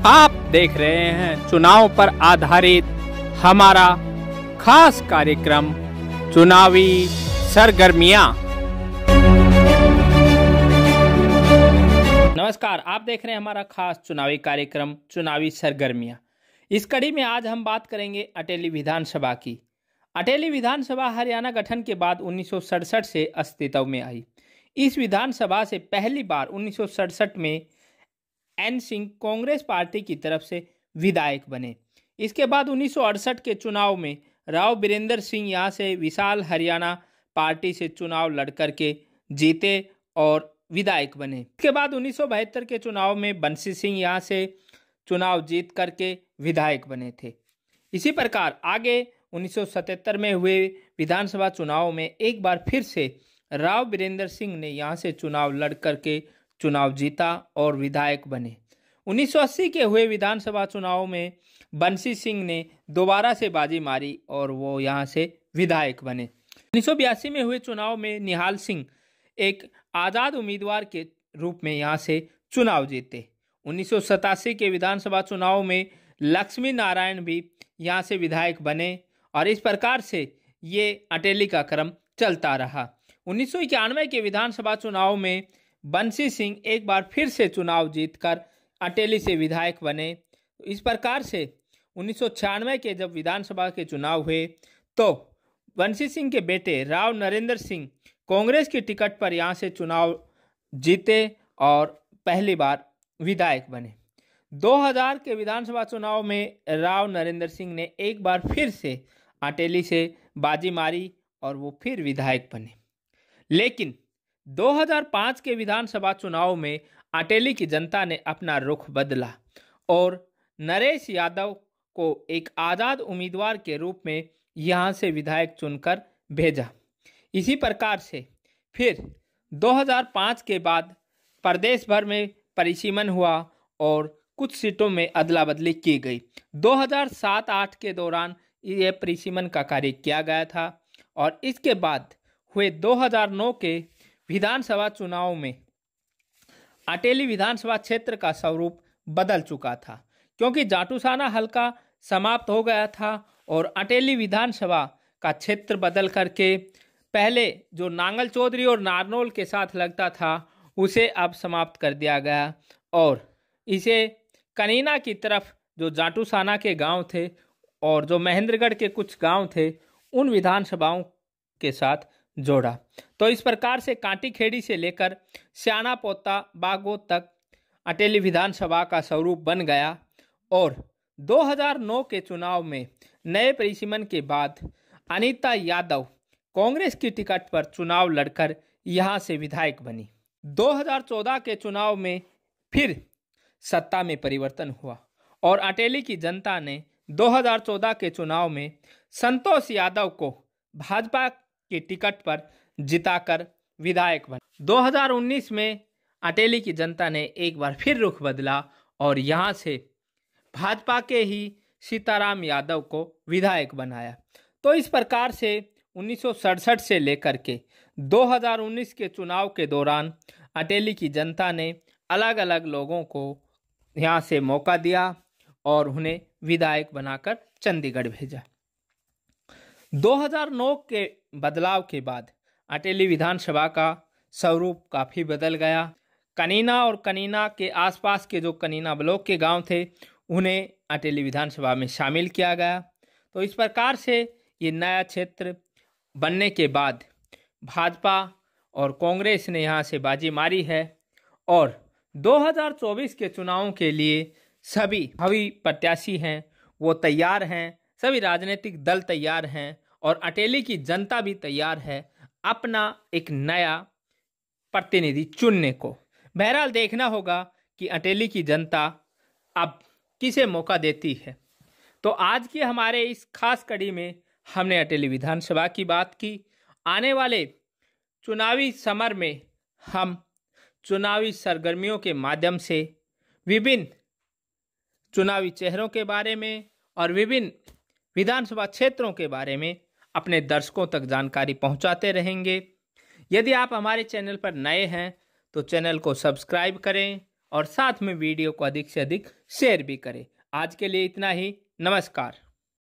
आप देख रहे हैं चुनाव पर आधारित हमारा खास कार्यक्रम चुनावी सरगर्मियां। नमस्कार, आप देख रहे हैं हमारा खास चुनावी कार्यक्रम चुनावी सरगर्मियां। इस कड़ी में आज हम बात करेंगे अटेली विधानसभा की। अटेली विधानसभा हरियाणा गठन के बाद 1967 से अस्तित्व में आई। इस विधानसभा से पहली बार 1967 में एन सिंह कांग्रेस पार्टी की तरफ से विधायक बने। इसके बाद 1968 के चुनाव में राव बीरेंद्र सिंह यहाँ से विशाल हरियाणा पार्टी से चुनाव लड़कर के जीते और विधायक बने। इसके बाद 1972 के चुनाव में बंसी सिंह यहाँ से चुनाव जीत करके विधायक बने थे। इसी प्रकार आगे 1977 में हुए विधानसभा चुनाव में एक बार फिर से राव बीरेंद्र सिंह ने यहाँ से चुनाव लड़ करके चुनाव जीता और विधायक बने। 1980 के हुए विधानसभा चुनाव में बंसी सिंह ने दोबारा से बाजी मारी और वो यहाँ से विधायक बने। 1982 में हुए चुनाव में निहाल सिंह एक आज़ाद उम्मीदवार के रूप में यहाँ से चुनाव जीते। 1987 के विधानसभा चुनाव में लक्ष्मी नारायण भी यहाँ से विधायक बने और इस प्रकार से ये अटेली का क्रम चलता रहा। 1991 के विधानसभा चुनाव में बंसी सिंह एक बार फिर से चुनाव जीतकर अटेली से विधायक बने। इस प्रकार से 1996 के जब विधानसभा के चुनाव हुए तो बंसी सिंह के बेटे राव नरेंद्र सिंह कांग्रेस की टिकट पर यहाँ से चुनाव जीते और पहली बार विधायक बने। 2000 के विधानसभा चुनाव में राव नरेंद्र सिंह ने एक बार फिर से अटेली से बाजी मारी और वो फिर विधायक बने। लेकिन 2005 के विधानसभा चुनाव में अटेली की जनता ने अपना रुख बदला और नरेश यादव को एक आज़ाद उम्मीदवार के रूप में यहाँ से विधायक चुनकर भेजा। इसी प्रकार से फिर 2005 के बाद प्रदेश भर में परिसीमन हुआ और कुछ सीटों में अदला बदली की गई। 2007-8 के दौरान यह परिसीमन का कार्य किया गया था और इसके बाद हुए 2009 के विधानसभा चुनाव में अटेली विधानसभा क्षेत्र का स्वरूप बदल चुका था, क्योंकि जाटूसाना हलका समाप्त हो गया था और अटेली विधानसभा का क्षेत्र बदल करके पहले जो नांगल चौधरी और नारनौल के साथ लगता था उसे अब समाप्त कर दिया गया और इसे कनीना की तरफ जो जाटूसाना के गांव थे और जो महेंद्रगढ़ के कुछ गांव थे उन विधानसभाओं के साथ जोड़ा। तो इस प्रकार से कांटी खेड़ी से लेकर स्याना पोता बागोत तक अटेली विधानसभा का स्वरूप बन गया और 2009 के चुनाव में नए परिसीमन के बाद अनीता यादव कांग्रेस की टिकट पर चुनाव लड़कर यहां से विधायक बनी। 2014 के चुनाव में फिर सत्ता में परिवर्तन हुआ और अटेली की जनता ने 2014 के चुनाव में संतोष यादव को भाजपा की टिकट पर जिताकर विधायक बने। 2019 में अटेली की जनता ने एक बार फिर रुख बदला और यहां से भाजपा के ही सीताराम यादव को विधायक बनाया। तो इस प्रकार से 1967 से लेकर के 2019 के चुनाव के दौरान अटेली की जनता ने अलग अलग लोगों को यहां से मौका दिया और उन्हें विधायक बनाकर चंडीगढ़ भेजा। 2009 के बदलाव के बाद अटेली विधानसभा का स्वरूप काफ़ी बदल गया। कनीना और कनीना के आसपास के जो कनीना ब्लॉक के गांव थे उन्हें अटेली विधानसभा में शामिल किया गया। तो इस प्रकार से ये नया क्षेत्र बनने के बाद भाजपा और कांग्रेस ने यहाँ से बाजी मारी है और 2024 के चुनावों के लिए सभी भावी प्रत्याशी हैं वो तैयार हैं, सभी राजनीतिक दल तैयार हैं और अटेली की जनता भी तैयार है अपना एक नया प्रतिनिधि चुनने को। बहरहाल देखना होगा कि अटेली की जनता अब किसे मौका देती है। तो आज की हमारे इस खास कड़ी में हमने अटेली विधानसभा की बात की। आने वाले चुनावी समर में हम चुनावी सरगर्मियों के माध्यम से विभिन्न चुनावी चेहरों के बारे में और विभिन्न विधानसभा क्षेत्रों के बारे में अपने दर्शकों तक जानकारी पहुंचाते रहेंगे। यदि आप हमारे चैनल पर नए हैं तो चैनल को सब्सक्राइब करें और साथ में वीडियो को अधिक से अधिक शेयर भी करें। आज के लिए इतना ही। नमस्कार।